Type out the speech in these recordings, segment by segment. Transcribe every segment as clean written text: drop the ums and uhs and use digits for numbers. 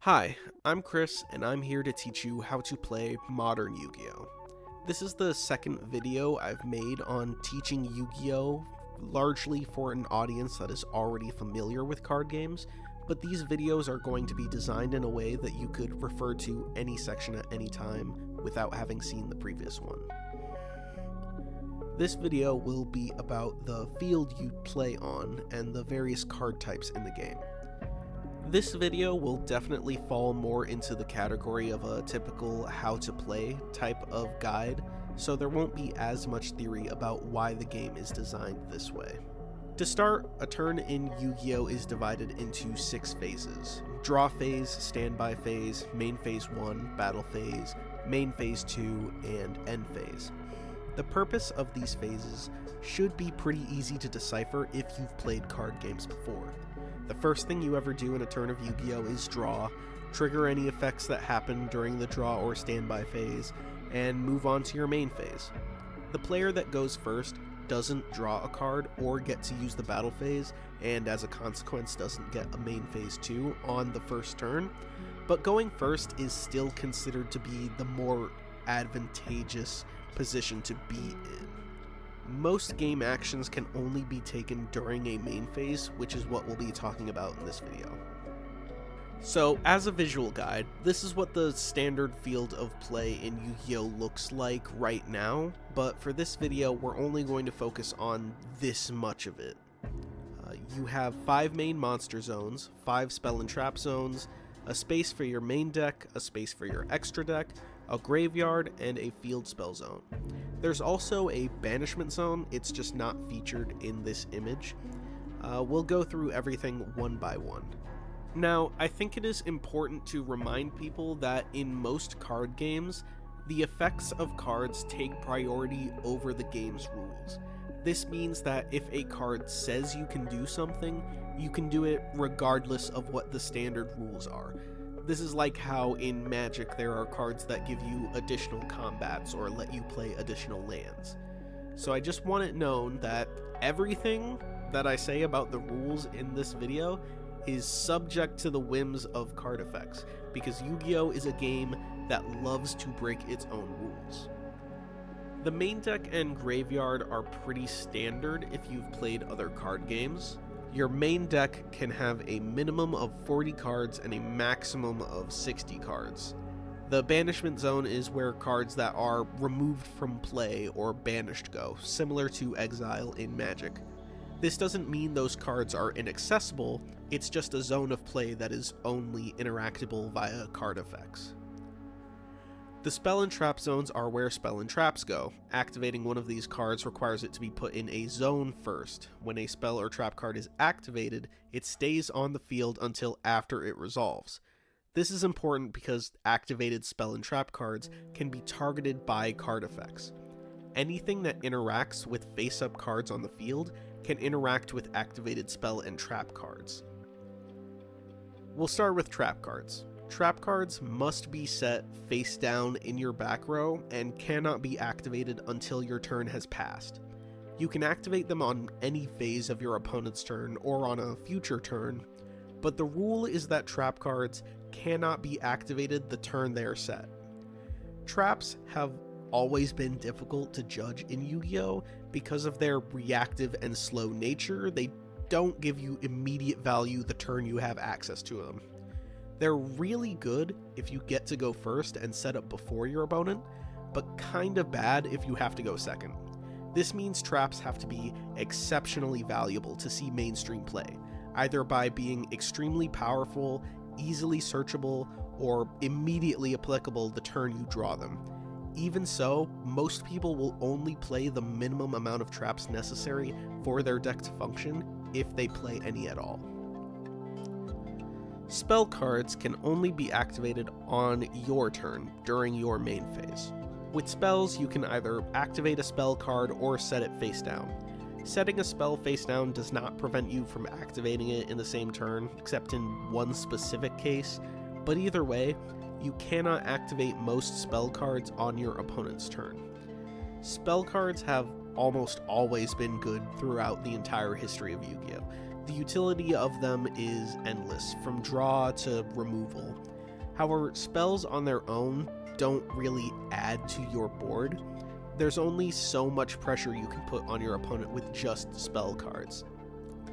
Hi, I'm Chris, and I'm here to teach you how to play modern Yu-Gi-Oh! This is the second video I've made on teaching Yu-Gi-Oh! Largely for an audience that is already familiar with card games, but these videos are going to be designed in a way that you could refer to any section at any time without having seen the previous one. This video will be about the field you play on and the various card types in the game. This video will definitely fall more into the category of a typical how to play type of guide, so there won't be as much theory about why the game is designed this way. To start, a turn in Yu-Gi-Oh! Is divided into 6 phases: draw phase, standby phase, main phase 1, battle phase, main phase 2, and end phase. The purpose of these phases should be pretty easy to decipher if you've played card games before. The first thing you ever do in a turn of Yu-Gi-Oh! Is draw, trigger any effects that happen during the draw or standby phase, and move on to your main phase. The player that goes first doesn't draw a card or get to use the battle phase, and as a consequence doesn't get a main phase 2 on the first turn, but going first is still considered to be the more advantageous position to be in. Most game actions can only be taken during a main phase, which is what we'll be talking about in this video. So, as a visual guide, this is what the standard field of play in Yu-Gi-Oh! Looks like right now, but for this video we're only going to focus on this much of it. You have 5 main monster zones, 5 spell and trap zones, a space for your main deck, a space for your extra deck, a graveyard, and a field spell zone. There's also a banishment zone, it's just not featured in this image. We'll go through everything one by one. Now, I think it is important to remind people that in most card games, the effects of cards take priority over the game's rules. This means that if a card says you can do something, you can do it regardless of what the standard rules are. This is like how in Magic there are cards that give you additional combats or let you play additional lands. So I just want it known that everything that I say about the rules in this video is subject to the whims of card effects, because Yu-Gi-Oh! Is a game that loves to break its own rules. The main deck and graveyard are pretty standard if you've played other card games. Your main deck can have a minimum of 40 cards and a maximum of 60 cards. The banishment zone is where cards that are removed from play or banished go, similar to exile in Magic. This doesn't mean those cards are inaccessible, it's just a zone of play that is only interactable via card effects. The spell and trap zones are where spell and traps go. Activating one of these cards requires it to be put in a zone first. When a spell or trap card is activated, it stays on the field until after it resolves. This is important because activated spell and trap cards can be targeted by card effects. Anything that interacts with face-up cards on the field can interact with activated spell and trap cards. We'll start with trap cards. Trap cards must be set face down in your back row and cannot be activated until your turn has passed. You can activate them on any phase of your opponent's turn or on a future turn, but the rule is that trap cards cannot be activated the turn they are set. Traps have always been difficult to judge in Yu-Gi-Oh! Because of their reactive and slow nature. They don't give you immediate value the turn you have access to them. They're really good if you get to go first and set up before your opponent, but kind of bad if you have to go second. This means traps have to be exceptionally valuable to see mainstream play, either by being extremely powerful, easily searchable, or immediately applicable the turn you draw them. Even so, most people will only play the minimum amount of traps necessary for their deck to function if they play any at all. Spell cards can only be activated on your turn during your main phase. With spells, you can either activate a spell card or set it face down. Setting a spell face down does not prevent you from activating it in the same turn, except in one specific case, but either way, you cannot activate most spell cards on your opponent's turn. Spell cards have almost always been good throughout the entire history of Yu-Gi-Oh! The utility of them is endless, from draw to removal. However, spells on their own don't really add to your board. There's only so much pressure you can put on your opponent with just spell cards.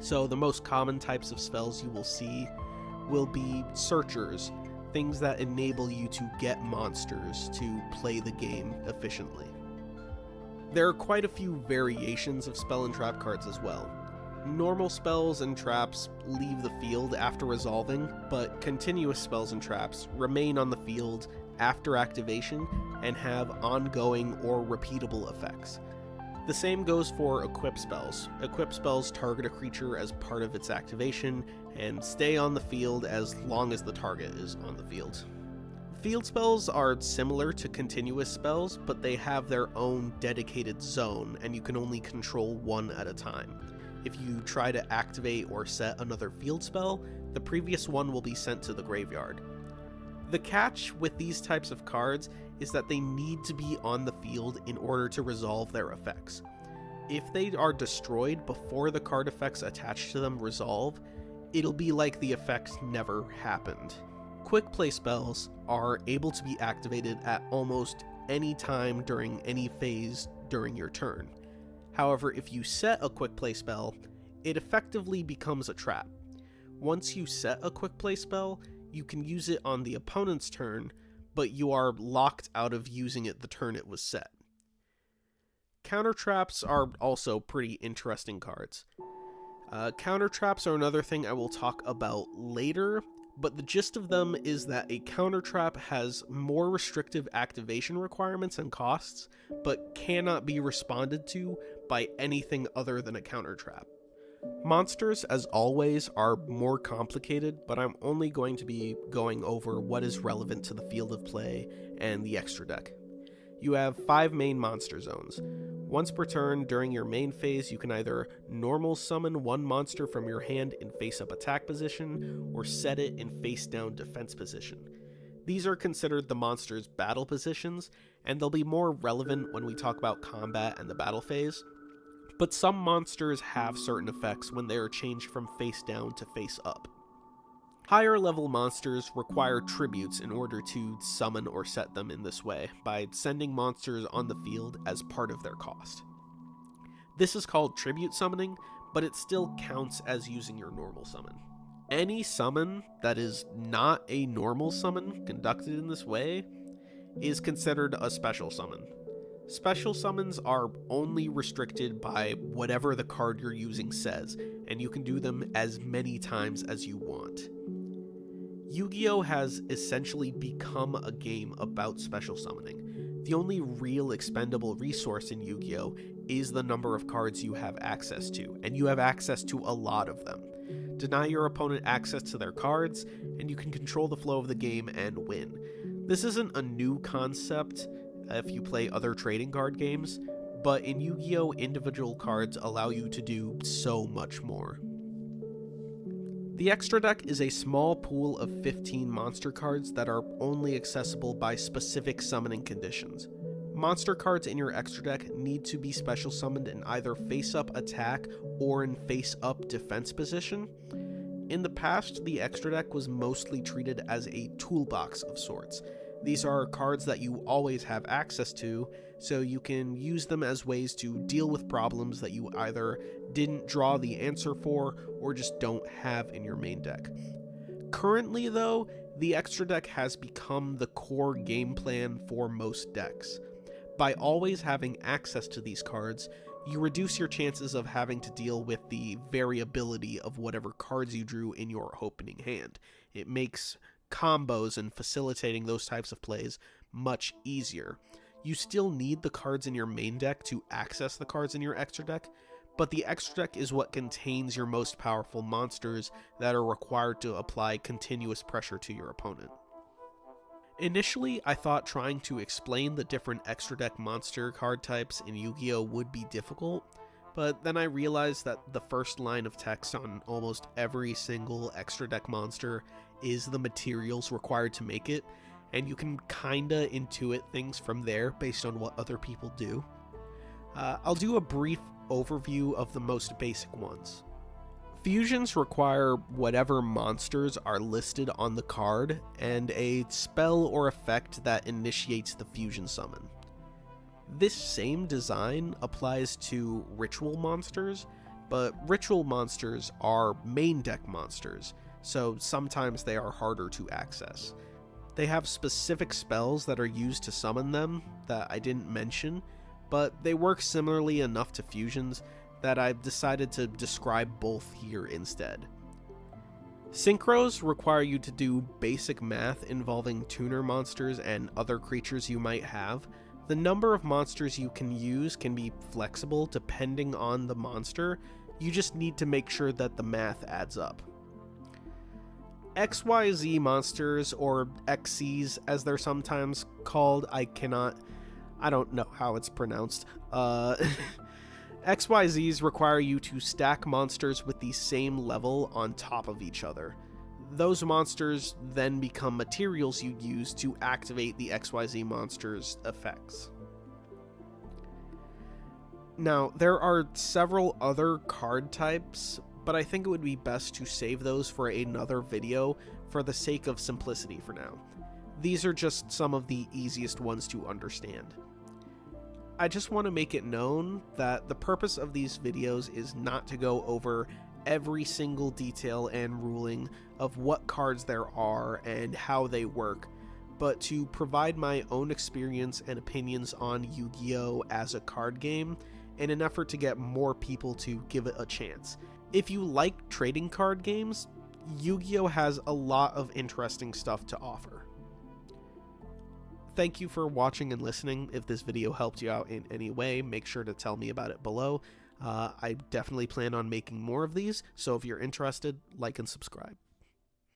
So the most common types of spells you will see will be searchers, things that enable you to get monsters to play the game efficiently. There are quite a few variations of spell and trap cards as well. Normal spells and traps leave the field after resolving, but continuous spells and traps remain on the field after activation and have ongoing or repeatable effects. The same goes for equip spells. Equip spells target a creature as part of its activation and stay on the field as long as the target is on the field. Field spells are similar to continuous spells, but they have their own dedicated zone and you can only control one at a time. If you try to activate or set another field spell, the previous one will be sent to the graveyard. The catch with these types of cards is that they need to be on the field in order to resolve their effects. If they are destroyed before the card effects attached to them resolve, it'll be like the effects never happened. Quick play spells are able to be activated at almost any time during any phase during your turn. However, if you set a quick play spell, it effectively becomes a trap. Once you set a quick play spell, you can use it on the opponent's turn, but you are locked out of using it the turn it was set. Counter traps are also pretty interesting cards. Counter traps are another thing I will talk about later, but the gist of them is that a counter trap has more restrictive activation requirements and costs, but cannot be responded to by anything other than a counter trap. Monsters, as always, are more complicated, but I'm only going to be going over what is relevant to the field of play and the extra deck. You have 5 main monster zones. Once per turn, during your main phase, you can either normal summon one monster from your hand in face-up attack position, or set it in face-down defense position. These are considered the monster's battle positions, and they'll be more relevant when we talk about combat and the battle phase. But some monsters have certain effects when they are changed from face-down to face-up. Higher level monsters require tributes in order to summon or set them in this way, by sending monsters on the field as part of their cost. This is called tribute summoning, but it still counts as using your normal summon. Any summon that is not a normal summon conducted in this way is considered a special summon. Special summons are only restricted by whatever the card you're using says, and you can do them as many times as you want. Yu-Gi-Oh! Has essentially become a game about special summoning. The only real expendable resource in Yu-Gi-Oh! Is the number of cards you have access to, and you have access to a lot of them. Deny your opponent access to their cards, and you can control the flow of the game and win. This isn't a new concept if you play other trading card games, but in Yu-Gi-Oh! Individual cards allow you to do so much more. The extra deck is a small pool of 15 monster cards that are only accessible by specific summoning conditions. Monster cards in your extra deck need to be special summoned in either face-up attack or in face-up defense position. In the past, the extra deck was mostly treated as a toolbox of sorts. These are cards that you always have access to, so you can use them as ways to deal with problems that you either didn't draw the answer for or just don't have in your main deck. Currently, though, the extra deck has become the core game plan for most decks. By always having access to these cards, you reduce your chances of having to deal with the variability of whatever cards you drew in your opening hand. It makes combos and facilitating those types of plays much easier. You still need the cards in your main deck to access the cards in your extra deck, but the extra deck is what contains your most powerful monsters that are required to apply continuous pressure to your opponent. Initially, I thought trying to explain the different extra deck monster card types in Yu-Gi-Oh! Would be difficult, but then I realized that the first line of text on almost every single extra deck monster is the materials required to make it, and you can kinda intuit things from there based on what other people do. I'll do a brief overview of the most basic ones. Fusions require whatever monsters are listed on the card and a spell or effect that initiates the fusion summon. This same design applies to ritual monsters, but ritual monsters are main deck monsters, so sometimes they are harder to access. They have specific spells that are used to summon them that I didn't mention, but they work similarly enough to fusions that I've decided to describe both here instead. Synchros require you to do basic math involving tuner monsters and other creatures you might have. The number of monsters you can use can be flexible depending on the monster, you just need to make sure that the math adds up. XYZ monsters, or XCs as they're sometimes called, I don't know how it's pronounced, XYZs require you to stack monsters with the same level on top of each other. Those monsters then become materials you'd use to activate the XYZ monster's effects. Now, there are several other card types, but I think it would be best to save those for another video for the sake of simplicity for now. These are just some of the easiest ones to understand. I just want to make it known that the purpose of these videos is not to go over every single detail and ruling of what cards there are and how they work, but to provide my own experience and opinions on Yu-Gi-Oh! As a card game in an effort to get more people to give it a chance. If you like trading card games, Yu-Gi-Oh! Has a lot of interesting stuff to offer. Thank you for watching and listening. If this video helped you out in any way, make sure to tell me about it below. I definitely plan on making more of these, so if you're interested, like and subscribe.